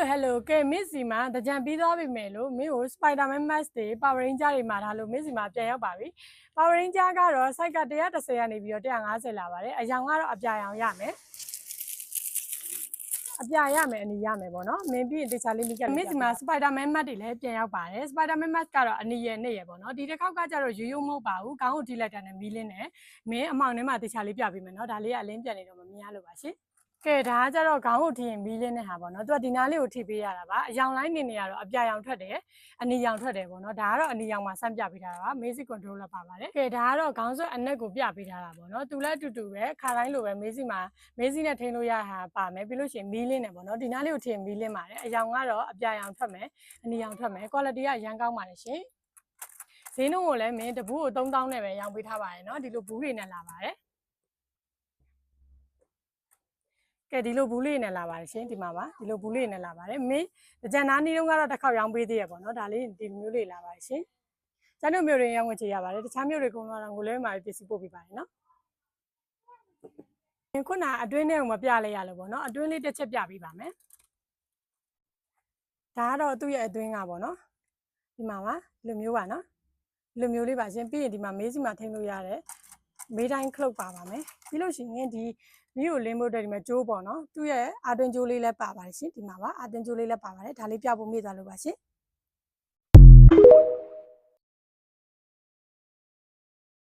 hello ကဲ Miss စီမှာတကြံပြီးသွားပြီမယ်လို့မင်းကို Spider-Man mask တွေ Power Ranger တွေမှာထားလို့ Miss စီမှာပြန်ရောက်ပါပြီ Power Ranger ကတော့ size က130ကနေပြီးတော့150လာပါတယ်အယောင်ကတော့အပြာရောင်ရမယ်အပြာရမယ်အနီရမယ်ပေါ့နော်မင်းပြီးရင်တခြားလေးမိက Miss စီမှာ Spider-Man mask တွေလည်းပြန်ရောက်ပါတယ် Spider-Man mask ကတော့အနီရယ်နဲ့ရယ်ပေါ့နော်ဒီတစ်ခေါက်ကကျတော့ရိုးရိုးမဟုတ်ပါဘူးခေါင်းကိုထိလိုက်တာနဲ့မီးလင်းတယ်မင်းအမောင်ထဲမှာတခြားလေးပြပေးမယ်နော်ဒါလေးကအလင်းပြန်နေတော့မမြင်ရလို့ပါရှင်ကဲဒါကကြတော့ခေါင်းကိုထိရင်မီးလင်းတဲ့ဟာပေါ့နော်သူကဒီနားလေးကိုထိပေးရတာပါအယောင်လိုင်းနေနေရတော့အပြာရောင်ထွက်တယ်အနီရောင်ထွက်တယ်ပေါ့နော်ဒါကတော့အနီရောင်မှာစမ်းပြပေးထားတာပါ Basic Controller ပါပါတယ်ကဲဒါကတော့ခေါင်းဆွဲအနက်ကိုပြပေးထားတာပေါ့နော်သူလည်းအတူတူပဲခါတိုင်းလိုပဲမေးစီနဲ့ထိန်းလို့ရတာပါမယ်ပြီးလို့ရှိရင်မီးလင်းတယ်ပေါ့နော်ဒီနားလေးကိုထိရင်မီးလင်းပါတယ်အယောင်ကတော့အပြာရောင်ထွက်မယ်အနီရောင်ထွက်မယ် quality ကရမ်းကောင်းပါတယ်ရှင်ဈေးနှုန်းကိုလည်းမင်းတဘူးကို3000နဲ့ပဲရောင်းပေးထားပါတယ်နော်ဒီလိုဘူးတွေနဲ့လာပါတယ်ကဲဒီလိုဘူးလေးနဲ့လာပါတယ်ရှင်ဒီမှာပါဒီလိုဘူးလေးနဲ့လာပါတယ်မင်းကြံသားနီးတုန်းကတော့တစ်ခေါက်ရောင်းပေးသေးရပေါ့နော်ဒါလေးဒီမျိုးလေးလာပါတယ်ရှင်ကျန်တို့မျိုးတွေရောင်းဝင်ချရပါတယ်တခြားမျိုးတွေကတော့ငိုလဲမှာပစ္စည်းပို့ပေးပါတယ်နော်ခုနအတွင်းထဲကိုမပြလိုက်ရလို့ပေါ့နော်အတွင်းလေးတစ်ချက်ပြပေးပါမယ်ဒါကတော့သူ့ရဲ့အတွင်းကပေါ့နော်ဒီမှာပါဒီလိုမျိုးပါနော်ဒီလိုမျိုးလေးပါရှင်ပြီးရင်ဒီမှာမေးစီမှာထိန်းလို့ရတယ်မေးတိုင်းခလုတ်ပါပါမယ်ပြီးလို့ရှိရင်ဒီမီးကိုလင်းဖို့တက်ဒီမှာကျိုးပေါ့နော်သူ့ရဲ့အာတွင်ကျိုးလေးလည်းပါပါတယ်ရှင်ဒီမှာပါအာတွင်ကျိုးလေးလည်းပါပါတယ်ဒါလေးပြဖို့မေ့သွားလို့ပါရှင်